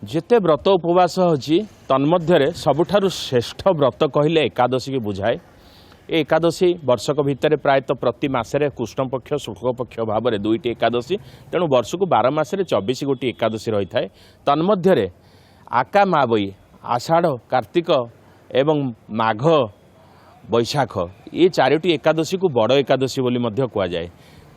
जेते व्रत उपवास होची तन्मध्यरे सबुठारु श्रेष्ठ व्रत कहले एकादशी की बुझाए। ए एकादशी वर्षक भितर प्रायतः प्रति मासरे कृष्ण पक्ष शुक्ल पक्ष भाव में दुईटी एकादशी तेणु वर्ष को 12 मासरे 24 गोटी एकादशी रही है। तन्मध्यरे आका माबई आषाढ़ कार्तिक एवं माघ बैशाख ये चारोटी एकादशी को बड़ एकादशी बोली मध्य कुआ जाए।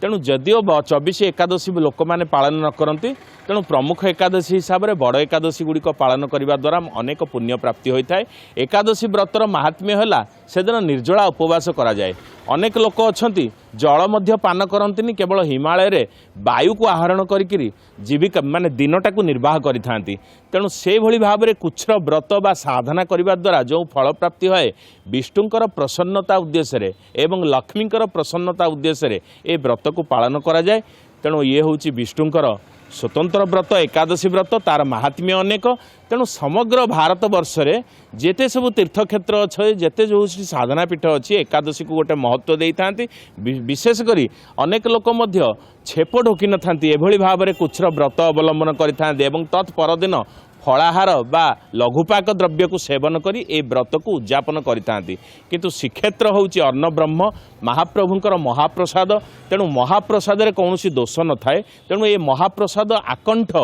तेणु जदिओ 24 एकादशी लोक मैंने पालन न करती तेणु प्रमुख एकादशी हिसाब से बड़ एकादशी गुड़िक पालन करने द्वारा अनेक पुण्य प्राप्ति होता है। एकादशी व्रतर महात्म्य है सेदिन निर्जला उपवास करा जाए। अनेक लोक अच्छा जल मध्य पान करती केवल हिमालय रे वायु को आहरण करी जीविका माने दिनटा को निर्वाह करि थांती। तेणु से भली भाव में कुछ व्रत बा साधना करने द्वारा जो फल प्राप्ति है विष्णुंकर प्रसन्नता उद्देश्य एवं लक्ष्मींकर प्रसन्नता उद्देश्य ए व्रत को पालन करा जाए। तेणु ये हूँ विष्णुंकर स्वतंत्र व्रत एकादशी व्रत तार महात्म्य अनेक। तेणु समग्र भारत वर्ष में जेते सब तीर्थक्षेत्र अच्छे जेते जो साधना पीठ अच्छी एकादशी को गोटे महत्व दे था। विशेषकर अनेक लोक मध्य छेप ढोकी न था एभली भाव में कुछ व्रत अवलंबन करें तत्परदिन फलाहार बा लघुपाक द्रव्य को सेवन करी ए व्रत को उद्यापन करिथांती। किंतु श्रीक्षेत्र होउची अन्न ब्रह्म महाप्रभुंकर महाप्रसाद। तेणु महाप्रसाद रे कौनसी दोष न थाए। तेणु ए महाप्रसाद आकंठ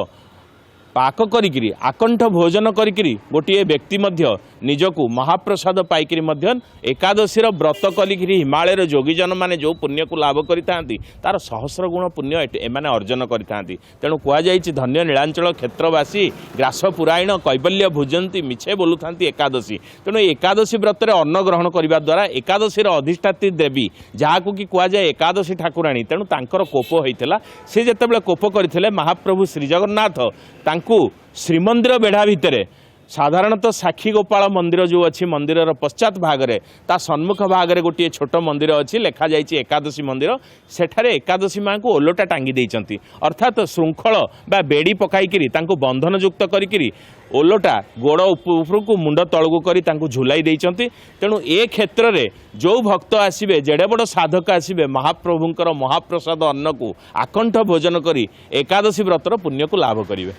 पाक करी आकंठ भोजन करी गोटे व्यक्ति मध्य निजको महाप्रसाद पाइकरी मध्य एकादशीर व्रत करी हिमालय जोगीजन माने जो पुण्य को लाभ करिथांती तार सहस्र गुण पुण्य एमाने अर्जन करिथांती। तेणु कुआ जाइछि धन्य नीलांचल क्षेत्रवासी ग्रास पुरायण कैबल्य भुजंती मिछे बोलुथांती एकादशी। तेणु एकादशी व्रत रे अन्न ग्रहण करने द्वारा एकादशीर अधिष्ठात्री देवी जहाकू कि कुआ जाए एकादशी ठाकुराणी तेणु तांकर कोप होइथिला। से जेतेबेले कोप करथिले महाप्रभु श्री जगन्नाथ श्रीमंदिर बेढ़ा भितर साधारणतः साक्षी गोपाल मंदिर जो अच्छी मंदिर पश्चात भागरे ता सन्मुख भागरे गोटे छोट मंदिर अच्छी लेखा जाइए एकादशी मंदिर। सेठारे एकादशी माँ को ओलोटा टांगी देइचंती अर्थात श्रृंखल बा बेड़ी पकाइकिरी तांको बंधन युक्त करिकिरी ओलोटा गोड़ उपरकू मुंड तलकू करी तांको झुलाई देइचंती। तेणु ए क्षेत्र रे जो भक्त आसिबे जेड़े बड़ साधक आसिबे महाप्रभुंकर महाप्रसाद अन्न को आकंठ भोजन करी एकादशी व्रतर पुण्य को लाभ करिवे।